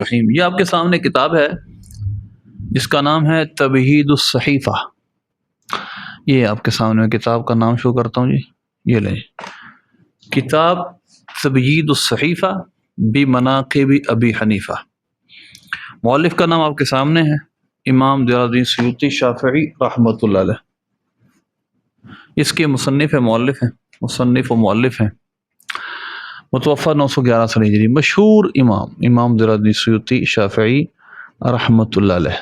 رحیم، یہ آپ کے سامنے کتاب ہے جس کا نام ہے تبہید الصحیفہ۔ یہ آپ کے سامنے کتاب کا نام شو کرتا ہوں جی، یہ لیں کتاب تبہید الصحیفہ بمناقب ابی حنیفہ۔ مؤلف کا نام آپ کے سامنے ہے امام جلال الدین سیوطی شافعی رحمۃ اللہ علیہ۔ اس کے مصنف مصنف و مؤلف ہیں، متوفی 911 سن ہجری، مشہور امام جلال الدین سیوطی شافعی رحمۃ اللہ علیہ۔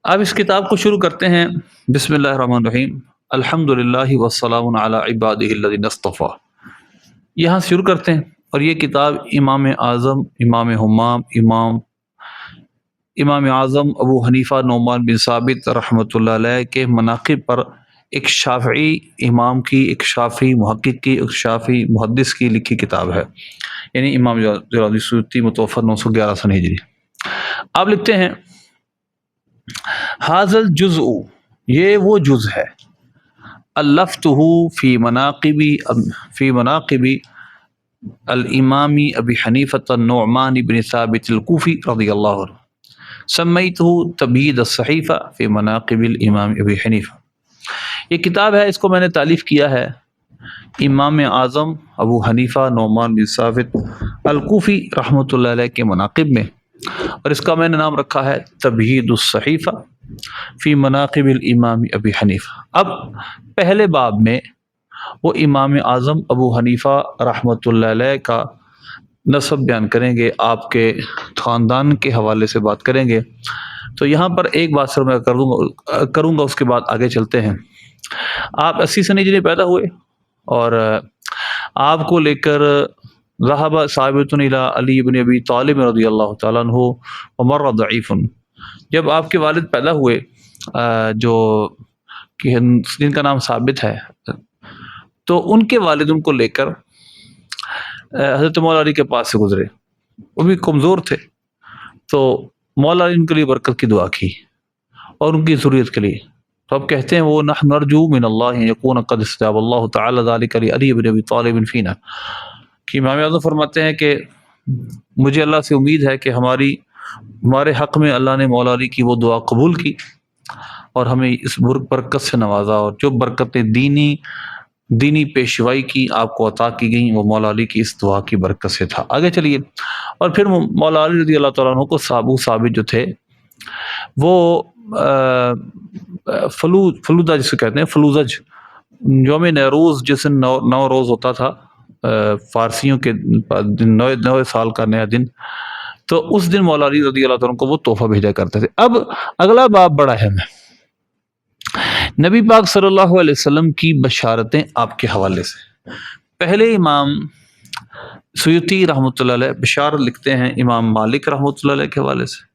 اب اس کتاب کو شروع کرتے ہیں، بسم اللہ الرحمن الرحیم، الحمد للہ والسلام علی عبادہ الذین اصطفیٰ، یہاں سے شروع کرتے ہیں۔ اور یہ کتاب امام اعظم امام اعظم ابو حنیفہ نعمان بن ثابت رحمۃ اللہ علیہ کے مناقب پر ایک شافعی امام کی، ایک شافعی محقق کی، ایک شافعی محدث کی لکھی کتاب ہے، یعنی امام جلال الدین سیوطی متوفی 911 سن ہجری۔ آپ لکھتے ہیں ھذا الجزء، یہ وہ جز ہے، الفتہ فی مناقب الامام ابی حنیفۃ النعمان بن ثابت الکوفی رضی اللہ عنہ، سمیتہ تبہید الصحیفہ فی مناقب الامام ابی حنیفہ۔ یہ کتاب ہے، اس کو میں نے تالیف کیا ہے امام اعظم ابو حنیفہ نعمان بن ثابت الکوفی رحمۃ اللہ علیہ کے مناقب میں، اور اس کا میں نے نام رکھا ہے تبہید الصحیفہ فی مناقب الامام ابی حنیفہ۔ اب پہلے باب میں وہ امام اعظم ابو حنیفہ رحمۃ اللہ علیہ کا نسب بیان کریں گے، آپ کے خاندان کے حوالے سے بات کریں گے۔ تو یہاں پر ایک بات سر میں کروں گا، اس کے بعد آگے چلتے ہیں۔ آپ 80 سن ہجری پیدا ہوئے، اور آپ کو لے کر ذهب ثابت الى علی بن ابی طالب رضی اللہ تعالیٰ عنہ ومر ضعیف، جب آپ کے والد پیدا ہوئے جو جن کا نام ثابت ہے، تو ان کے والد ان کو لے کر حضرت مولا علی کے پاس سے گزرے، وہ بھی کمزور تھے، تو مولا علی ان کے لیے برکت کی دعا کی اور ان کی ضروریت کے لیے۔ تو اب کہتے ہیں وہ نحن نرجو من اللہ یکون قد استجاب اللہ تعالی ذلک علی بن ابی طالب فینا، کہ امام اعظم فرماتے ہیں کہ مجھے اللہ سے امید ہے کہ ہمارے حق میں اللہ نے مولا علی کی وہ دعا قبول کی اور ہمیں اس برکت سے نوازا، اور جو برکتیں دینی پیشوائی کی آپ کو عطا کی گئیں وہ مولا علی کی اس دعا کی برکت سے تھا۔ آگے چلیے، اور پھر مولا علی رضی اللہ تعالیٰ عنہ کو ابو ثابت جو تھے وہ فلودہ جسے کہتے ہیں، فلوزج، یوم نیروز جس دن 9 روز ہوتا تھا فارسیوں کے 9 سال کا نیا دن، تو اس دن مولا علی رضی اللہ تعالیٰ کو وہ تحفہ بھیجا کرتے تھے۔ اب اگلا باب بڑا اہم ہے، نبی پاک صلی اللہ علیہ وسلم کی بشارتیں آپ کے حوالے سے۔ پہلے امام سیوطی رحمۃ اللہ علیہ بشارت لکھتے ہیں امام مالک رحمۃ اللہ علیہ کے حوالے سے،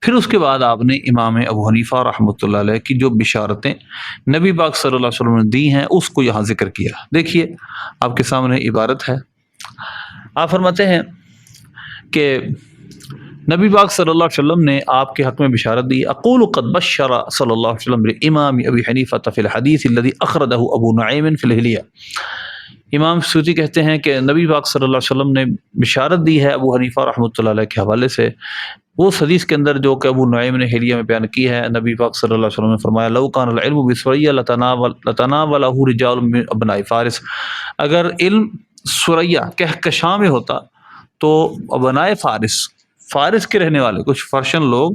پھر اس کے بعد آپ نے امام ابو حنیفہ رحمۃ اللہ علیہ کی جو بشارتیں نبی پاک صلی اللہ علیہ وسلم نے دی ہیں اس کو یہاں ذکر کیا۔ دیکھیے آپ کے سامنے عبارت ہے، آپ فرماتے ہیں کہ نبی پاک صلی اللہ علیہ وسلم نے آپ کے حق میں بشارت دی، اقول قد بشر صلی اللہ علیہ وسلم امام ابی حنیفہ فی الحدیث الذی اخرجہ ابو نعیم فی الحلیہ۔ امام سیوطی کہتے ہیں کہ نبی پاک صلی اللہ علیہ وسلم نے بشارت دی ہے ابو حنیفہ رحمۃ اللہ علیہ کے حوالے سے وہ حدیث کے اندر جو کہ ابو نعیم نے حلیہ میں بیان کی ہے۔ نبی پاک صلی اللہ علیہ وسلم نے فرمایا لو کان العلم بسریہ لتناولہ رجال من ابناء فارس، اگر علم سریہ کہکشاں میں ہوتا تو ابناء فارس کے رہنے والے کچھ فرشن لوگ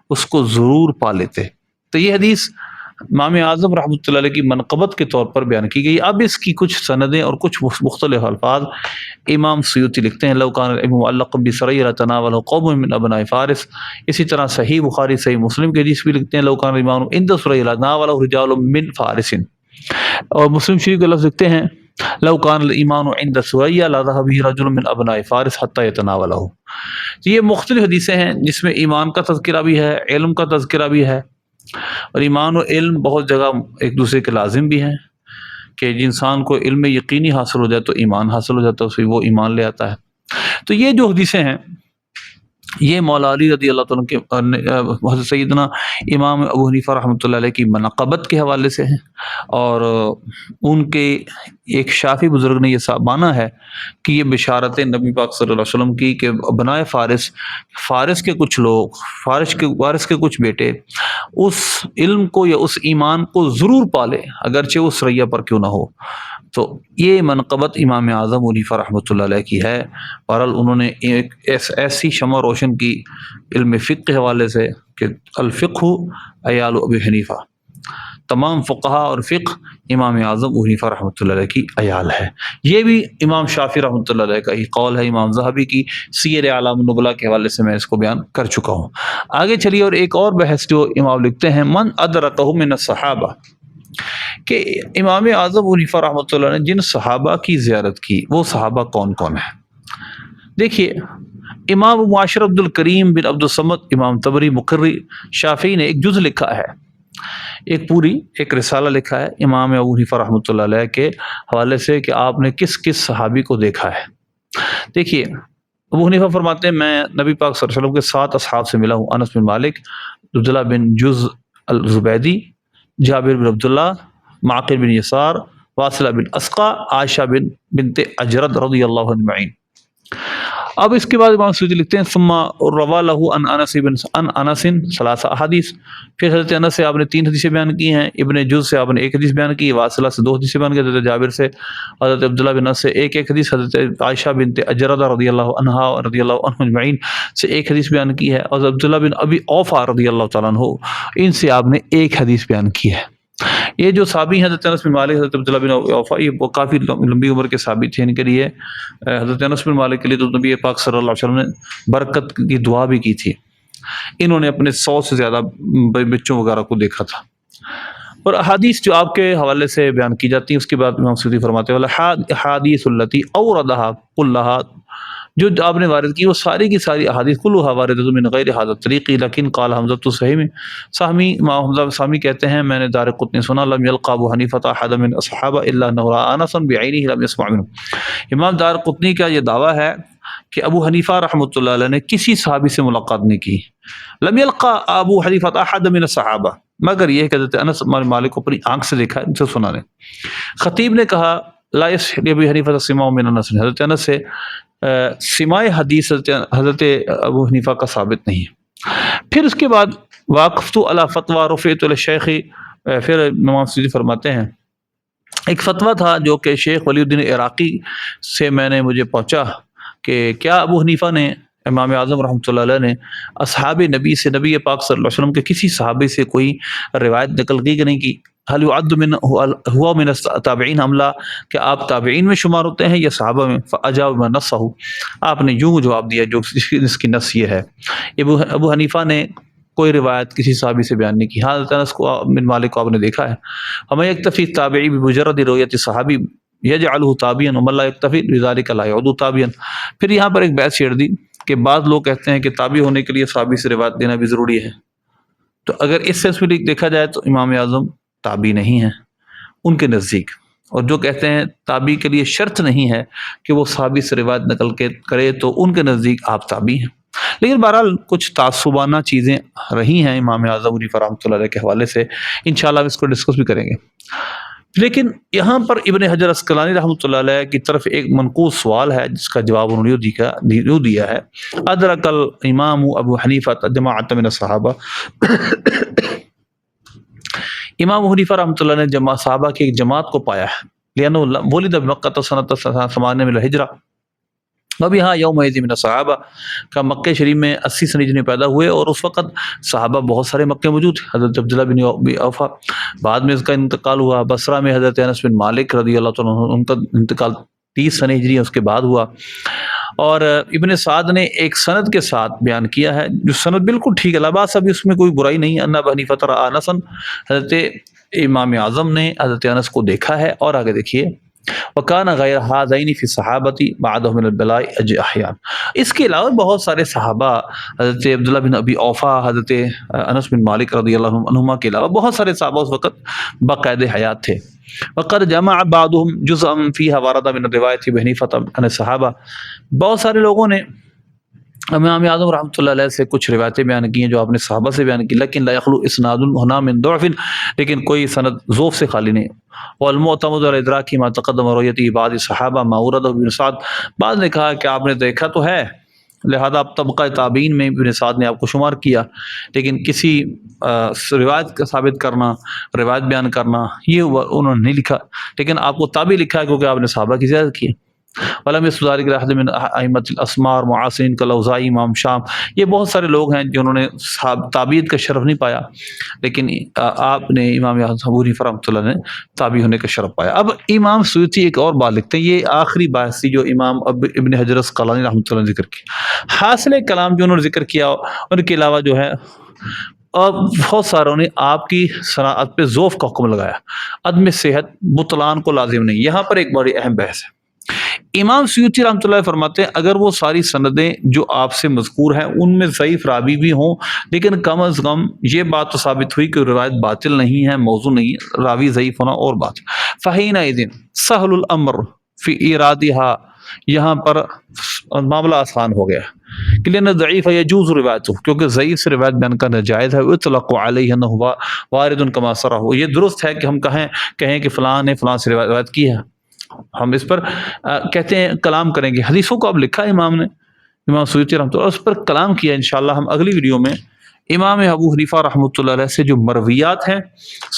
اس کو ضرور پا لیتے۔ تو یہ حدیث امام اعظم رحمۃ اللہ علیہ کی منقبت کے طور پر بیان کی گئی۔ اب اس کی کچھ سندیں اور کچھ مختلف الفاظ امام سیوطی لکھتے ہیں، لو کان العلم معلق بسریہ لتناولہ قوم من ابناء فارس۔ اسی طرح صحیح بخاری صحیح مسلم کی حدیث بھی لکھتے ہیں، لو کان الایمان عند سریہ لتناولہ رجال من فارس، اور مسلم شریف کے لفظ لکھتے ہیں لو کان الایمان عند سریہ لذهب به رجل من ابناء فارس حتى يتناولہ۔ یہ مختلف حدیثیں ہیں جس میں ایمان کا تذکرہ بھی ہے، علم کا تذکرہ بھی ہے، اور ایمان و علم بہت جگہ ایک دوسرے کے لازم بھی ہیں، کہ انسان کو علم یقینی حاصل ہو جائے تو ایمان حاصل ہو جاتا ہے، اسے وہ ایمان لے آتا ہے۔ تو یہ جو حدیثیں ہیں یہ مولا علی رضی اللہ تعالیٰ کے حضرت سیدنا امام ابو حنیفہ رحمۃ اللہ علیہ کی منقبت کے حوالے سے ہیں، اور ان کے ایک شافی بزرگ نے یہ مانا ہے کہ یہ بشارت نبی پاک صلی اللہ علیہ وسلم کی کہ بنائے فارس کے کچھ لوگ، فارس کے کچھ بیٹے اس علم کو یا اس ایمان کو ضرور پالے، اگرچہ وہ سریا پر کیوں نہ ہو۔ تو یہ منقبت امام اعظم حنیفہ رحمۃ اللہ علیہ کی ہے۔ بہرحال انہوں نے ایک ایسی شمع روشن کی علم فقہ کے حوالے سے کہ الفقہ عیال ابی حنیفہ، تمام فقہا اور فقہ امام اعظم حنیفہ رحمۃ اللہ علیہ کی عیال ہے۔ یہ بھی امام شافعی رحمۃ اللہ علیہ کا ہی قول ہے۔ امام ذہبی کی سیر اعلام النبلاء کے حوالے سے میں اس کو بیان کر چکا ہوں۔ آگے چلیے، اور ایک اور بحث جو امام لکھتے ہیں، من ادرکہ من الصحابہ، کہ امام اعظم حنیفہ رحمۃ اللہ نے جن صحابہ کی زیارت کی وہ صحابہ کون کون ہیں۔ دیکھیے، امام معاشر عبد الکریم بن عبد الصمد امام طبری مقری شافعی نے ایک جز لکھا ہے، ایک رسالہ لکھا ہے امام ابو حنیفہ رحمۃ اللہ علیہ کے حوالے سے کہ آپ نے کس کس صحابی کو دیکھا ہے۔ دیکھیے، ابو حنیفہ فرماتے ہیں میں نبی پاک صلی اللہ علیہ وسلم کے 7 اصحاب سے ملا ہوں: انس بن مالک، عبداللہ بن جز الزبیدی، جابر بن عبداللہ، معقل بن یسار، واصلہ بن اسقا، عائشہ بنت اجرد رضی اللہ عنہ اجمعین۔ اب اس کے بعد امام سیوطی لکھتے ہیں ثم روا لہ ان انس 3 احادیث، پھر حضرت انس سے آپ نے 3 حدیثیں بیان کی ہیں، ابن جز سے آپ نے 1 حدیث بیان کی، واصلہ سے 2 حدیثیں بیان کی، حضرت جابر سے، حضرت عبداللہ بن انس سے 1 حدیث، حضرت عائشہ بنت اجرد رضی اللہ عنہا رضی اللہ عنہ اجمعین سے 1 حدیث بیان کی ہے، اور عبداللہ بن ابی اوفا رضی اللہ تعالیٰ عنہ ان سے آپ نے 1 حدیث بیان کی ہے۔ یہ جو صحابی ہیں حضرت انس بن مالک، حضرت عبداللہ بن اوفا، یہ وہ کافی لمبی عمر کے صحابی تھے۔ ان کے لیے حضرت انس بن مالک کے لیے تو نبی پاک صلی اللہ علیہ وسلم نے برکت کی دعا بھی کی تھی۔ انہوں نے اپنے 100 سے زیادہ بچوں وغیرہ کو دیکھا تھا۔ اور احادیث جو آپ کے حوالے سے بیان کی جاتی ہیں، اس کے بعد امام سیوطی فرماتے ہیں احادیث التی اوردہا کلہا، جو آپ نے وارد کی وہ ساری کی ساری احادیث کلھا واردۃ من غیر ھذا الطریق، لیکن قال حمزۃ سہمی امام حمزہ سہمی کہتے ہیں میں نے دارقطنی سنا لم یلقى ابو حنیفہ احد من الصحابہ الا انه راى انسا بعینہ لم يسمع منه۔ امام دارقطنی کا یہ دعویٰ ہے کہ ابو حنیفہ رحمۃ اللہ علیہ نے کسی صحابی سے ملاقات نہیں کی، لم یلقى ابو حنیفہ احد من الصحابہ، مگر یہ کہ حضرت انس مالک کو اپنی آنکھ سے دیکھا، ان سے سنا نے۔ خطیب نے کہا لا يصح ابی حنیفہ سماع من انس، حضرت انس سے سماع حدیث حضرت ابو حنیفہ کا ثابت نہیں ہے۔ پھر اس کے بعد واقفت علی فتوی رفعت الشیخ، پھر امام سیوطی فرماتے ہیں ایک فتویٰ تھا جو کہ شیخ ولی الدین عراقی سے مجھے پہنچا کہ کیا ابو حنیفہ نے، امام اعظم رحمۃ اللہ علیہ نے اصحاب نبی سے، نبی پاک صلی اللہ علیہ وسلم کے کسی صحابی سے کوئی روایت نقل کی کہ نہیں کی؟ حل يعد من هو من التابعین ام لا، کہ آپ تابعین میں شمار ہوتے ہیں یا صحابہ میں؟ فاجاب ما نصہ، آپ نے یوں جواب دیا جو اس کی نص یہ ہے۔ ابو حنیفہ نے کوئی روایت کسی صحابی سے بیان نہیں کی۔ حضرت انس بن مالک کو آپ نے دیکھا ہے۔ ہمیں یکتفی تابعی بمجرد رویت صحابی یجعلہ تابعا ومن لا یکتفی بذلک لا یعد تابعا۔ پھر یہاں پر ایک بحث چھیڑ دی کہ بعض لوگ کہتے ہیں کہ تابع ہونے کے لیے صحابی سے روایت دینا بھی ضروری ہے، تو اگر اس سینس میں دیکھا جائے تو امام اعظم تابعی نہیں ہیں ان کے نزدیک، اور جو کہتے ہیں تابعی کے لیے شرط نہیں ہے کہ وہ صحابی سے روایت نقل کرے تو ان کے نزدیک آپ تابعی ہیں۔ لیکن بہرحال کچھ تعصبانہ چیزیں رہی ہیں امام اعظم حنیفہ رحمۃ اللہ علیہ کے حوالے سے، انشاءاللہ اس کو ڈسکس بھی کریں گے۔ لیکن یہاں پر ابن حجر عسقلانی رحمۃ اللہ علیہ کی طرف ایک منقوص سوال ہے جس کا جواب انہوں نے یوں دیا ہے: ادرک الامام ابو حنیفہ جماعت من الصحابہ، امام حنیفہ رحمۃ اللہ نے صحابہ کی ایک جماعت کو پایا ہے، لأنه ولد بمکہ سنۃ 8 من الہجرہ، اب یہاں یوم من الصحابہ کا مکہ شریف میں 80 سن ہجری میں پیدا ہوئے، اور اس وقت صحابہ بہت سارے مکہ موجود تھے۔ حضرت عبداللہ بن ابی اوفا، بعد میں اس کا انتقال ہوا بصرہ میں، حضرت انس بن مالک رضی اللہ تعالیٰ عنہ ان کا انتقال 30 سن ہجری اس کے بعد ہوا۔ اور ابن سعد نے ایک سند کے ساتھ بیان کیا ہے جو سند بالکل ٹھیک ہے، لا باس، ابھی اس میں کوئی برائی نہیں ہے، ان ابا حنیفہ رأى انسا، حضرت امام اعظم نے حضرت انس کو دیکھا ہے۔ اور آگے دیکھیے وَكَانَ غَيْرَ هَذَيْنِ فِي الصَّحَابَةِ بَعْدَهُ مِنَ الْبَلَاءِ أَحْيَانًا، اس کے علاوہ بہت سارے صحابہ، حضرت عبداللہ بن ابی اوفا، حضرت انس بن مالک رضی اللہ عنہما کے علاوہ بہت سارے صحابہ اس وقت باقاعد حیات تھے۔ وقد جمع بعضهم جزءا فيها ورد من الروایت بحنیفہ عن الصحابہ، بہت سارے لوگوں نے امام اعظم رحمۃ اللہ علیہ سے کچھ روایتیں بیان کی ہیں جو آپ نے صحابہ سے بیان کی، لیکن لا یخلو اسناد ہنا من ضعف، لیکن کوئی سند ضعف سے خالی نہیں۔ والمعتمد الادراک ما تقدم رؤیتی بعض صحابہ ما ورد ابن سعد، بعض نے کہا کہ آپ نے دیکھا تو ہے، لہذا اب طبقہ تابعین میں ابن سعد نے آپ کو شمار کیا، لیکن کسی روایت کا ثابت کرنا، روایت بیان کرنا، یہ انہوں نے نہیں لکھا، لیکن آپ کو تابع لکھا ہے کیونکہ آپ نے صحابہ کی زیادت کی ہے۔ ولم يسدارک احد من ائمۃ الاسمار معاصرین کالاوزاعی، امام شام، یہ بہت سارے لوگ ہیں جنہوں نے تابعیت کا شرف نہیں پایا، لیکن آپ نے امام ابو حنیفہ رحمۃ اللہ نے تابعی ہونے کا شرف پایا۔ اب امام سیوطی ایک اور بات لکھتے ہیں، یہ آخری بات تھی جو امام ابن حجر اسقلانی رحمۃ اللہ نے ذکر کی۔ حاصل کلام جو انہوں نے ذکر کیا، ان کے علاوہ جو ہے اور بہت ساروں نے آپ کی صناعت پہ ذوف کا حکم لگایا، عدم صحت بطلان کو لازم نہیں۔ یہاں پر ایک بڑی اہم بحث ہے۔ امام سیوطی رحمۃ اللہ فرماتے ہیں اگر وہ ساری سندیں جو آپ سے مذکور ہیں ان میں ضعیف راوی بھی ہوں، لیکن کم از کم یہ بات تو ثابت ہوئی کہ روایت باطل نہیں ہے، موضوع نہیں ہے، راوی ضعیف ہونا اور بات۔ فحینئذ سہل الامر فی ایرادها، یہاں پر معاملہ آسان ہو گیا کہ لأن ضعیف یجوز روایتہ، کیونکہ ضعیف سے روایت بیان کرنا جائز ہے، اطلق علیہ انہ وارد کما صرح، یہ درست ہے کہ ہم کہیں کہ فلاں نے فلاں سے روایت کی ہے، ہم اس پر کہتے ہیں کلام کریں گے۔ حدیثوں کو اب لکھا ہے امام نے، امام سیوطی رحمۃ اللہ اس پر کلام کیا۔ انشاءاللہ ہم اگلی ویڈیو میں امام ابو حنیفہ رحمۃ اللہ علیہ سے جو مرویات ہیں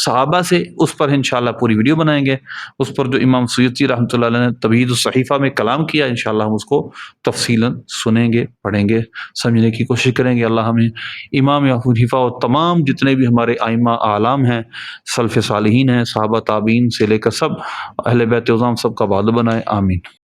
صحابہ سے، اس پر انشاءاللہ پوری ویڈیو بنائیں گے، اس پر جو امام سیوطی رحمۃ اللہ علیہ نے تمہید الصحیفہ میں کلام کیا، انشاءاللہ ہم اس کو تفصیلاً سنیں گے، پڑھیں گے، سمجھنے کی کوشش کریں گے۔ اللہ ہمیں امام ابو حنیفہ اور تمام جتنے بھی ہمارے ائمہ اعلام ہیں، سلف صالحین ہیں، صحابہ تابعین سے لے کر سب اہل بیت عظام سب کا وعدہ بنائے، آمین۔